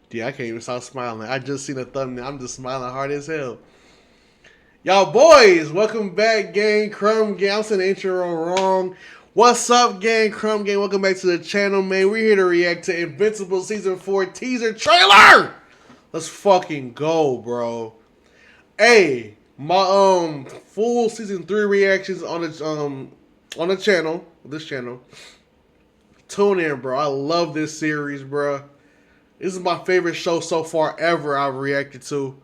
Yeah, I can't even stop smiling. I just seen the thumbnail. I'm just smiling hard as hell. Y'all boys, welcome back, gang. Crumb gang. I'm saying the intro wrong. What's up, gang? Crumb gang. Welcome back to the channel, man. We're here to react to Invincible Season 4 teaser trailer. Let's fucking go, bro. Hey, my full Season 3 reactions on the channel, this channel. Tune in, bro. I love this series, bro. This is my favorite show so far ever I've reacted to.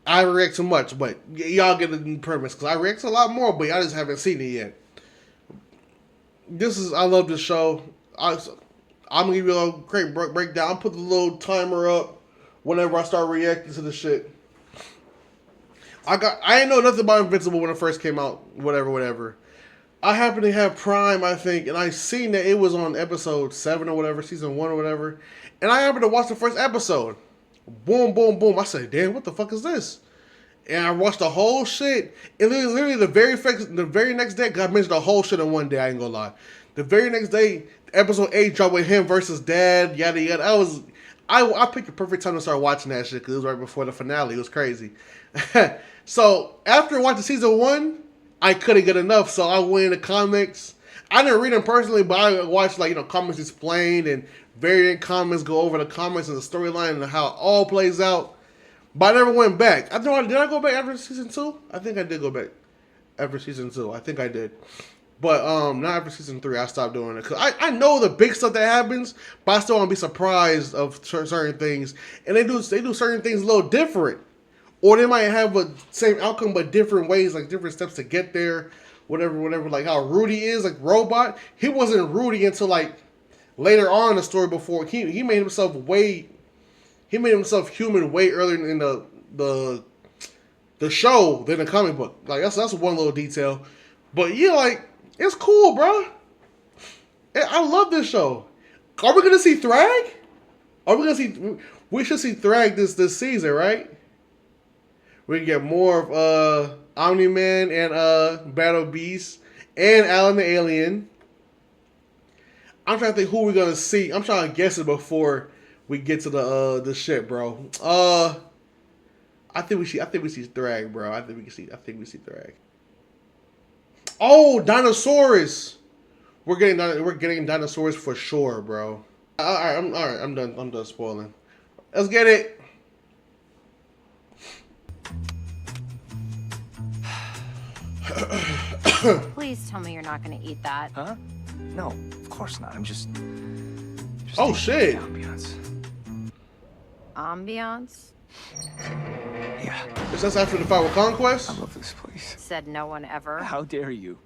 I react too much, but y'all get the premise because I react to a lot more, but y'all just haven't seen it yet. I love this show. I'm gonna give you a little great breakdown. I'll put the little timer up whenever I start reacting to the shit. I didn't know nothing about Invincible when it first came out. Whatever. I happened to have Prime, I think, and I seen that it was on episode 7 or whatever, season 1 or whatever, and I happened to watch the first episode. Boom, boom, boom. I said, damn, what the fuck is this? And I watched the whole shit. And literally the very next day, because I mentioned the whole shit in one day, I ain't gonna lie. The very next day, episode 8 dropped with him versus Dad, yada yada. I picked the perfect time to start watching that shit because it was right before the finale. It was crazy. So after watching season 1, I couldn't get enough, so I went into comics. I didn't read them personally, but I watched comics explained and variant comments go over the comics and the storyline and how it all plays out. But I never went back. Did I go back after season 2? I think I did go back after season 2. I think I did. But not after season 3. I stopped doing it. Because I know the big stuff that happens, but I still want to be surprised of certain things. And they do certain things a little different. Or they might have a same outcome but different ways, like different steps to get there. Whatever. Like how Rudy is, like Robot. He wasn't Rudy until like later on in the story. Before he made himself human way earlier in the show than the comic book. Like that's one little detail. But yeah, like it's cool, bro. I love this show. Are we gonna see Thrag? Are we gonna see? We should see Thrag this season, right? We can get more of Omni-Man and Battle Beast and Alan the Alien. I'm trying to think who we're gonna see. I'm trying to guess it before we get to the shit, bro. I think we see Thrag, bro. I think we see Thrag. Oh, Dinosaurus. We're getting Dinosaurus for sure, bro. All right. I'm done. I'm done spoiling. Let's get it. Please tell me you're not going to eat that. Huh? No, of course not. I'm just oh shit. Ambiance. Ambiance? Yeah. Is that after the Final Conquest? I love this place. Said no one ever. How dare you?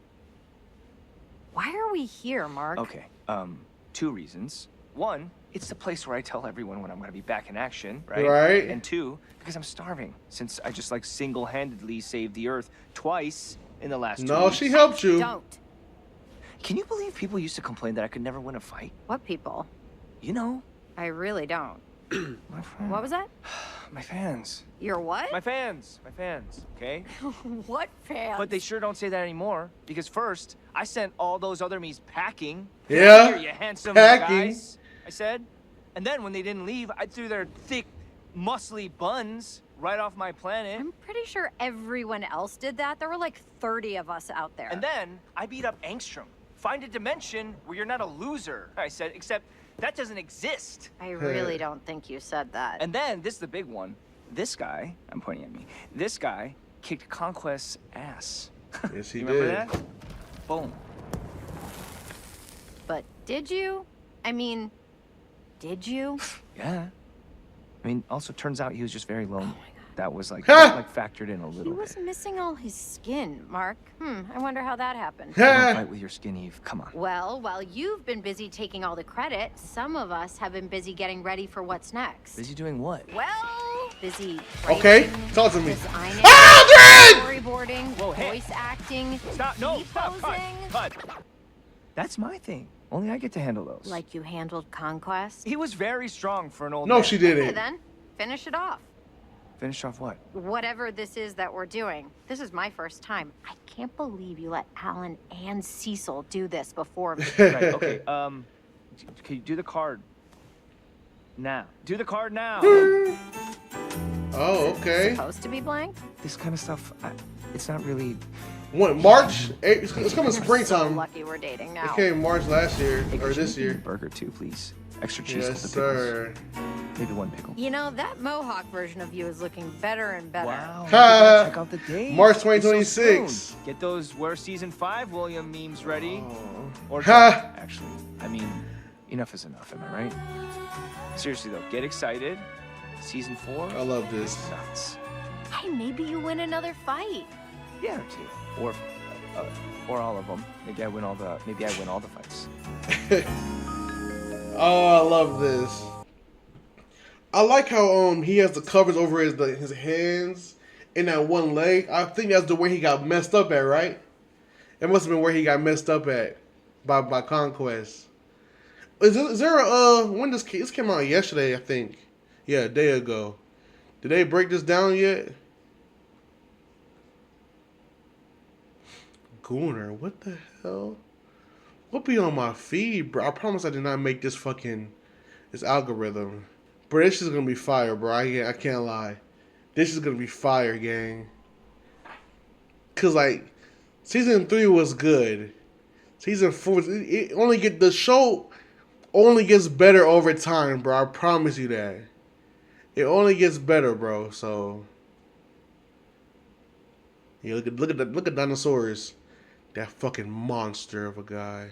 Why are we here, Mark? Okay, 2 reasons. 1, it's the place where I tell everyone when I'm gonna be back in action, right? Right. And 2, because I'm starving, since I just single-handedly saved the Earth twice in the last 2 No, weeks. she helped you. Don't. Can you believe people used to complain that I could never win a fight? What people? You know, I really don't. my friends. What was that? My fans. Your what? My fans, okay? What fans? But they sure don't say that anymore, because first, I sent all those other me's packing. Yeah, Here, you handsome packing. guys, I said. And then when they didn't leave, I threw their thick, muscly buns right off my planet. I'm pretty sure everyone else did that. There were like 30 of us out there. And then I beat up Angstrom. Find a dimension where you're not a loser, I said, except that doesn't exist. I really don't think you said that. And then, this is the big one. This guy, I'm pointing at me, this guy kicked Conquest's ass. Yes, he you did. remember that? Boom. But did you? I mean, did you? Yeah. I mean, also turns out he was just very lonely. That was factored in a He little was bit. missing all his skin, Mark. I wonder how that happened. Don't fight with your skin, Eve. Come on. Well, while you've been busy taking all the credit, some of us have been busy getting ready for what's next. Busy doing what? Well, busy Okay, writing, talk to me. designing, Aldrin! storyboarding, Whoa, hey. voice acting, Stop! No! Stop! posing. Cut! That's my thing. Only I get to handle those. Like you handled Conquest. He was very strong for an old No, man. she Okay, didn't. then finish it off. Finish off what? Whatever this is that we're doing. This is my first time. I can't believe you let Alan and Cecil do this before me. Right, okay, can you do the card? now. Do the card now. Oh, okay. Supposed to be blank? This kind of stuff, it's not really... When March, it's coming So springtime. lucky we're dating It now. came March last year Hey, or could you this make me a year. burger too, please? Extra cheese with Yes, the pickles. sir. Maybe one pickle. You know, that Mohawk version of you is looking better and better. Wow, look at that. Check out the date. March It's so 2026. soon. Get those Where Season 5 William memes ready. Oh. Or Ha! don't, actually. I mean, enough is enough, am I right? Seriously though, get excited. Season 4. I love this. Nuts. Hey, maybe you win another fight. Yeah, or two. Or all of them. Maybe I win all the fights. Oh, I love this. I like how he has the covers over his hands and that one leg. I think that's the way he got messed up at, right? It must have been where he got messed up at by Conquest. Is there a when this came out yesterday? I think, yeah, a day ago. Did they break this down yet? Gooner, what the hell? What be on my feed, bro? I promise I did not make this algorithm. Bro, this is gonna be fire, bro. I can't lie. This is gonna be fire, gang. Cause like, season 3 was good. Season 4, the show only gets better over time, bro. I promise you that. It only gets better, bro. So, yeah, look at Dinosaurus. That fucking monster of a guy.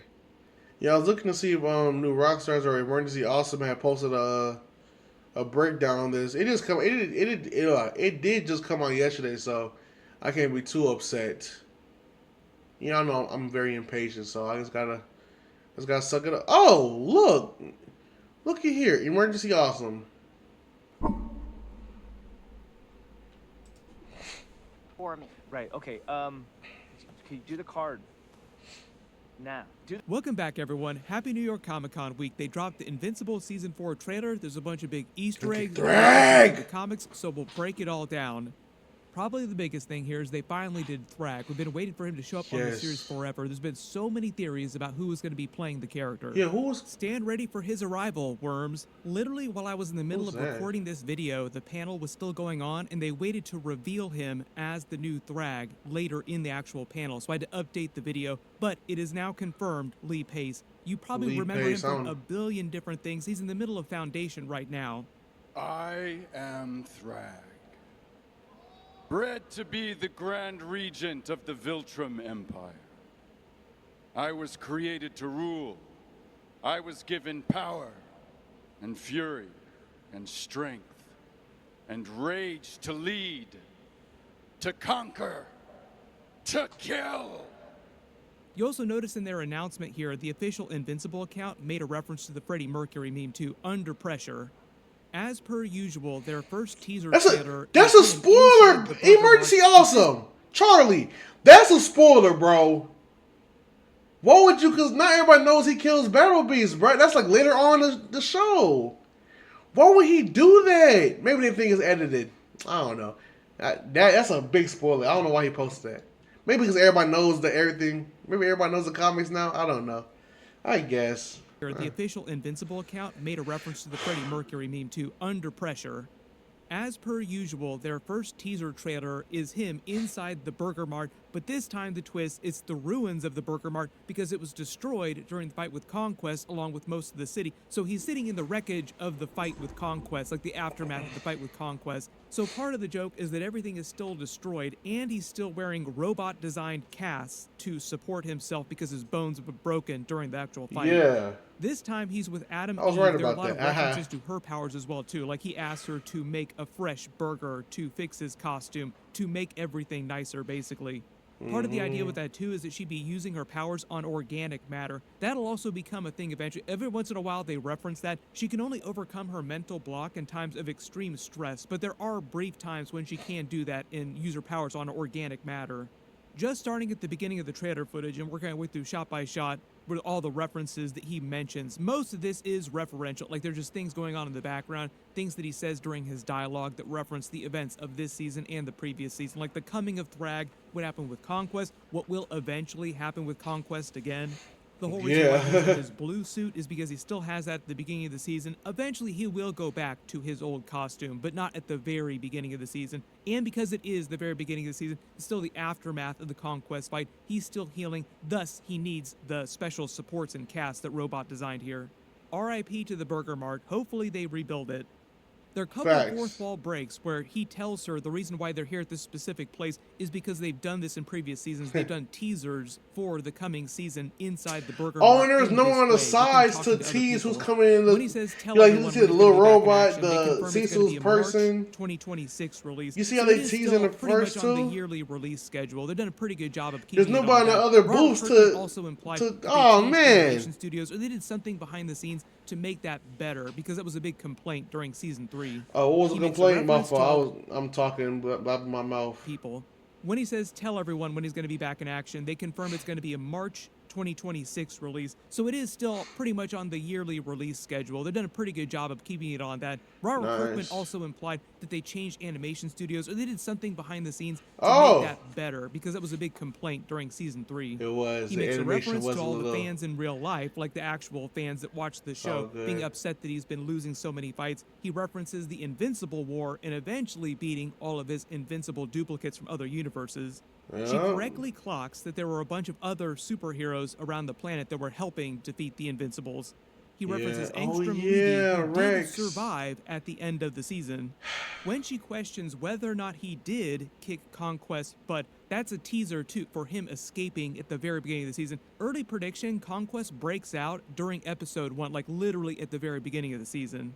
Yeah, I was looking to see if new Rockstars or Emergency Awesome had posted a breakdown on this. It did just come out yesterday, so I can't be too upset. You know, I know I'm very impatient, so I just gotta suck it up. Oh, look at here, Emergency Awesome. For me. Right. Okay. Can you do the card now? Welcome back, everyone. Happy New York Comic Con week. They dropped the Invincible Season 4 trailer. There's a bunch of big Easter eggs in the comics, so we'll break it all down. Probably the biggest thing here is they finally did Thrag. We've been waiting for him to show up on the series forever. There's been so many theories about who is going to be playing the character. Yeah, who was... Stand ready for his arrival, Worms. Literally, while I was in the middle of recording this video, the panel was still going on, and they waited to reveal him as the new Thrag later in the actual panel. So I had to update the video, but it is now confirmed, Lee Pace. You probably remember him from a billion different things. He's in the middle of Foundation right now. I am Thrag, bred to be the Grand Regent of the Viltrum Empire. I was created to rule. I was given power and fury and strength and rage to lead, to conquer, to kill. You also notice in their announcement here, the official Invincible account made a reference to the Freddie Mercury meme too, Under Pressure. As per usual, their first teaser trailer... That's a spoiler! Emergency Awesome! Charlie, that's a spoiler, bro. What would you... Because not everybody knows he kills Battle Beasts, bro. That's like later on the show. Why would he do that? Maybe they think it's edited. I don't know. That's a big spoiler. I don't know why he posted that. Maybe because everybody knows everything. Maybe everybody knows the comics now. I don't know. I guess. The official Invincible account made a reference to the Freddie Mercury meme too, Under Pressure. As per usual, their first teaser trailer is him inside the Burger Mart, but this time the twist, it's the ruins of the Burger Mart because it was destroyed during the fight with Conquest along with most of the city. So he's sitting in the wreckage of the fight with Conquest, like the aftermath of the fight with Conquest. So part of the joke is that everything is still destroyed and he's still wearing robot-designed casts to support himself because his bones were broken during the actual fight. Yeah. This time he's with Adam I was Eve. right There are a about lot of that. references to her powers as well too. Like he asked her to make a fresh burger, to fix his costume, to make everything nicer basically. Part of the idea with that too is that she'd be using her powers on organic matter. That'll also become a thing eventually. Every once in a while they reference that. She can only overcome her mental block in times of extreme stress, but there are brief times when she can do that and use her powers on organic matter. Just starting at the beginning of the trailer footage and working our way through shot by shot with all the references that he mentions. Most of this is referential, like there's just things going on in the background, things that he says during his dialogue that reference the events of this season and the previous season, like the coming of Thrag, what happened with Conquest, what will eventually happen with Conquest again. The whole reason why he's in Yeah. his blue suit is because he still has that at the beginning of the season. Eventually, he will go back to his old costume, but not at the very beginning of the season. And because it is the very beginning of the season, it's still the aftermath of the Conquest fight. He's still healing, thus he needs the special supports and cast that Robot designed here. RIP to the Burger Mart. Hopefully they rebuild it. There are a couple Facts. of fourth wall breaks where he tells her the reason why they're here at this specific place is because they've done this in previous seasons. They've done teasers for the coming season inside the Burger Oh, Mart and there's in no this one on the way, with him sides talking to other tease who's people. coming in. When he says tell Like, everyone you see when the he's little gonna be back in robot, action, they the confirm it's gonna Cecil's be a March person. 2026 release. You see how So they it is tease still in the pretty first much on the two? yearly release schedule. They've done a pretty good job of There's keeping it on nobody in that. the other Robert booths Kirkman to. also implied to that they oh changed man. animation studios, or they did something behind the scenes to make that better, because that was a big complaint during season 3. Oh, what was the He makes a complaint? My reference to fault. I'm talking by my mouth. people. When he says tell everyone when he's going to be back in action, they confirm it's going to be a March 2026 release, so it is still pretty much on the yearly release schedule. They've done a pretty good job of keeping it on that. Robert Kirkman Nice. also implied that they changed animation studios, or they did something behind the scenes to Oh. make that better, because that was a big complaint during season 3. It was. He The makes a animation reference was to a all the little. fans in real life, like the actual fans that watch the show, good. being upset that he's been losing so many fights. He references the Invincible War and eventually beating all of his Invincible duplicates from other universes. She Yeah. correctly clocks that there were a bunch of other superheroes around the planet that were helping defeat the Invincibles. He references Yeah. Oh, Angstrom yeah, Levy, who did Rex. survive at the end of the season. When she questions whether or not he did kick Conquest, but that's a teaser too for him escaping at the very beginning of the season. Early prediction, Conquest breaks out during episode 1, like literally at the very beginning of the season.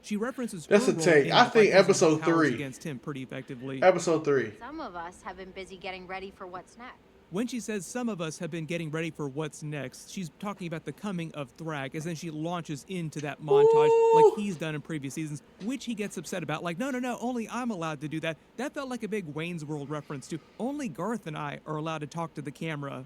She references That's her a role take. in I the think fight using her episode powers 3. against him pretty effectively. Episode 3. Some of us have been busy getting ready for what's next. When she says some of us have been getting ready for what's next, she's talking about the coming of Thrag, as then she launches into that montage Ooh. like he's done in previous seasons, which he gets upset about. Like, no, only I'm allowed to do that. That felt like a big Wayne's World reference to only Garth and I are allowed to talk to the camera.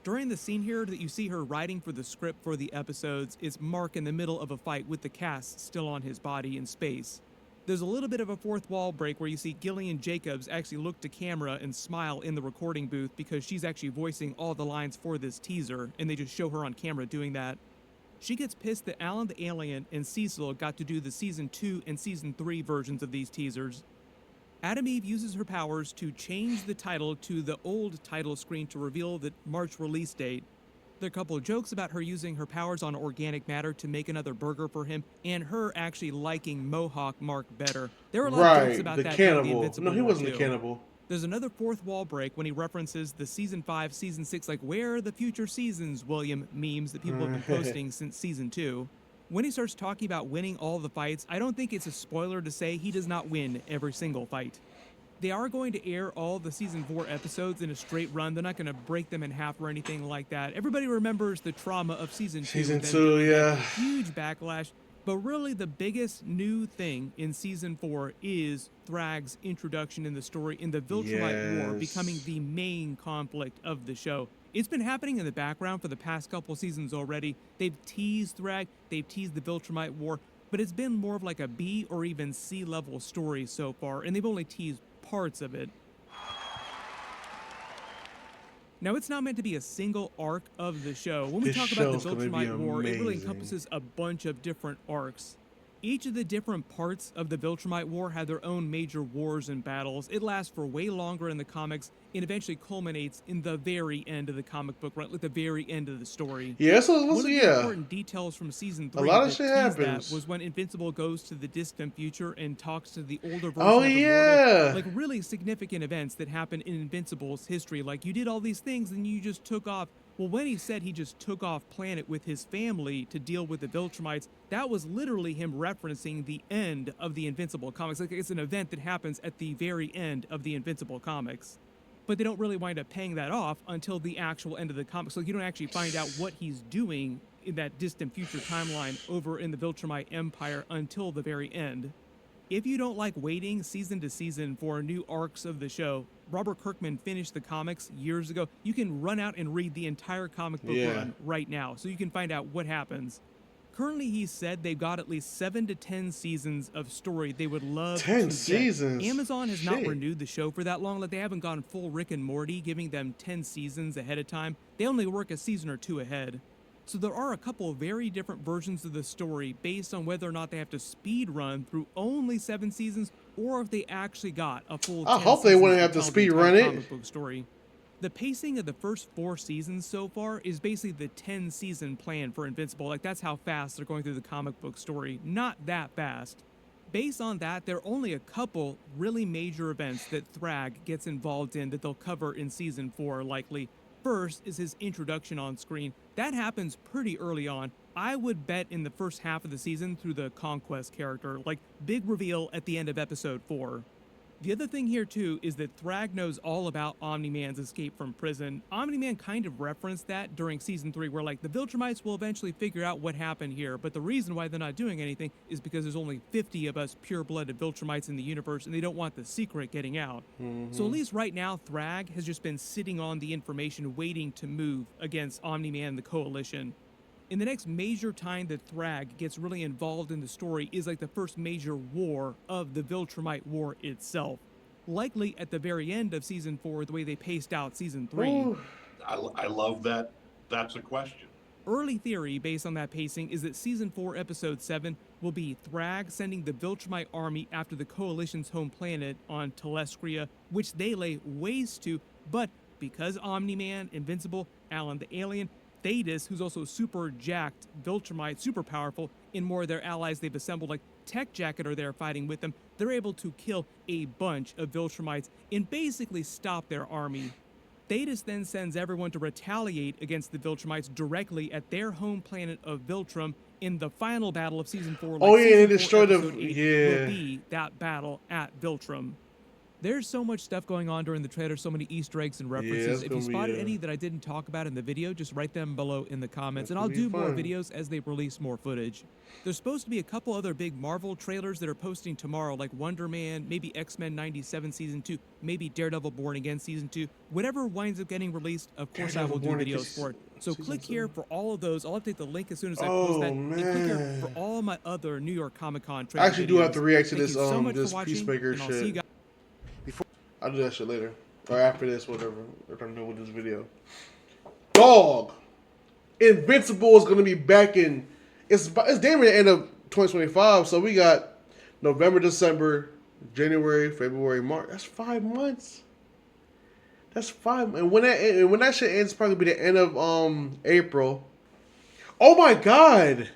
During the scene here that you see her writing for the script for the episodes, is Mark in the middle of a fight with the cast still on his body in space. There's a little bit of a fourth wall break where you see Gillian Jacobs actually look to camera and smile in the recording booth because she's actually voicing all the lines for this teaser, and they just show her on camera doing that. She gets pissed that Alan the Alien and Cecil got to do the season 2 and season 3 versions of these teasers. Adam Eve uses her powers to change the title to the old title screen to reveal the March release date. There are a couple of jokes about her using her powers on organic matter to make another burger for him, and her actually liking Mohawk Mark better. There were a lot of jokes Right. about The that during the cannibal. Invincible No, he War, wasn't too. a cannibal. There's another fourth wall break when he references the season 5, season 6, like, where are the future seasons, William, memes that people have been posting since season 2. When he starts talking about winning all the fights, I don't think it's a spoiler to say he does not win every single fight. They are going to air all the season 4 episodes in a straight run. They're not going to break them in half or anything like that. Everybody remembers the trauma of season 2. Season them 2, doing that yeah. Huge backlash. But really the biggest new thing in season 4 is Thrag's introduction in the story in the Viltrumite War Yes. becoming the main conflict of the show. It's been happening in the background for the past couple seasons already. They've teased Thrag, they've teased the Viltrumite War, but it's been more of like a B or even C level story so far, and they've only teased parts of it. Now, it's not meant to be a single arc of the show. When we This talk about the show's gonna be Viltrumite War, it really amazing. encompasses a bunch of different arcs. Each of the different parts of the Viltrumite War had their own major wars and battles. It lasts for way longer in the comics and eventually culminates in the very end of the comic book, right? Like the very end of the story. Yeah, so One of the yeah. important details from season 3 lot of that shit teased happens. that was when Invincible goes to the distant future and talks to the older version Oh, of Immortal. yeah. Like really significant events that happen in Invincible's history. Like, you did all these things and you just took off. Well, when he said he just took off planet with his family to deal with the Viltrumites, that was literally him referencing the end of the Invincible comics. Like, it's an event that happens at the very end of the Invincible comics. But they don't really wind up paying that off until the actual end of the comics. So you don't actually find out what he's doing in that distant future timeline over in the Viltrumite Empire until the very end. If you don't like waiting season to season for new arcs of the show, Robert Kirkman finished the comics years ago. You can run out and read the entire comic book Yeah. run right now, so you can find out what happens. Currently, he said they've got at least 7 to 10 seasons of story they would love 10 to get. seasons? Amazon has not Shit. renewed the show for that long. Like, they haven't gone full Rick and Morty, giving them 10 seasons ahead of time. They only work a season or 2 ahead. So there are a couple of very different versions of the story based on whether or not they have to speed run through only 7 seasons or if they actually got a full 10 I hope they seasons wouldn't to have to tell the speed entire run it. comic book story. The pacing of the first 4 seasons so far is basically the 10-season plan for Invincible. Like, that's how fast they're going through the comic book story. Not that fast. Based on that, there are only a couple really major events that Thrag gets involved in that they'll cover in season 4, likely. First is his introduction on screen. That happens pretty early on. I would bet in the first half of the season through the Conquest character, like big reveal at the end of episode 4. The other thing here too is that Thrag knows all about Omni-Man's escape from prison. Omni-Man kind of referenced that during season 3 where like the Viltrumites will eventually figure out what happened here, but the reason why they're not doing anything is because there's only 50 of us pure-blooded Viltrumites in the universe and they don't want the secret getting out. So at least right now Thrag has just been sitting on the information waiting to move against Omni-Man and the Coalition. In the next major time that Thrag gets really involved in the story is like the first major war of the Viltrumite War itself. Likely at the very end of season 4, the way they paced out season 3. Ooh. I love that. That's a question. Early theory based on that pacing is that season 4 episode 7 will be Thrag sending the Viltrumite army after the Coalition's home planet on Telestria, which they lay waste to, but because Omni-Man, Invincible, Alan the Alien, Thetis, who's also super jacked, Viltrumite, super powerful, and more of their allies they've assembled, like Tech Jacket are there fighting with them, they're able to kill a bunch of Viltrumites and basically stop their army. Thetis then sends everyone to retaliate against the Viltrumites directly at their home planet of Viltrum in the final battle of season 4. Like Oh yeah, they season 4, destroyed the episode 8 will be that battle at Viltrum. There's so much stuff going on during the trailer, so many Easter eggs and references. it's If you gonna be, spotted any that I didn't talk about in the video, just write them below in the comments, and I'll gonna be do more fun. videos as they release more footage. There's supposed to be a couple other big Marvel trailers that are posting tomorrow, like Wonder Man, maybe X-Men 97 Season 2, maybe Daredevil Born Again Season 2. Whatever winds up getting released, of course I will do Born videos Again for it. So Season click 2. here for all of those. I'll update the link as soon as I Oh, post that. And click here man. for all my other New York Comic Con I trailer actually do have to videos. react to Thank this you so much for this watching, Peacemaker and I'll see you shit. guys. I'll do that shit later. Or after this, whatever. If I'm done with this video. Dog! Invincible is gonna be back in. It's damn near the end of 2025, so we got November, December, January, February, March. That's 5 months. That's 5. And when that shit ends, probably be the end of April. Oh my god!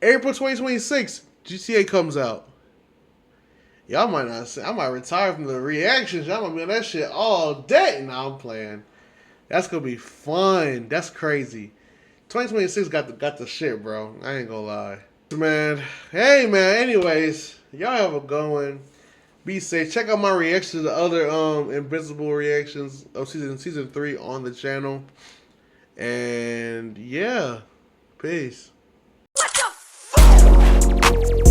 April 2026, GTA comes out. Y'all might not say, I might retire from the reactions. Y'all might be on that shit all day. Nah, I'm playing. That's gonna be fun. That's crazy. 2026 got the shit, bro. I ain't gonna lie. Man. Hey man, anyways, y'all have a good one. Be safe. Check out my reactions to the other Invincible reactions of season 3 on the channel. And yeah. Peace. What the fuck?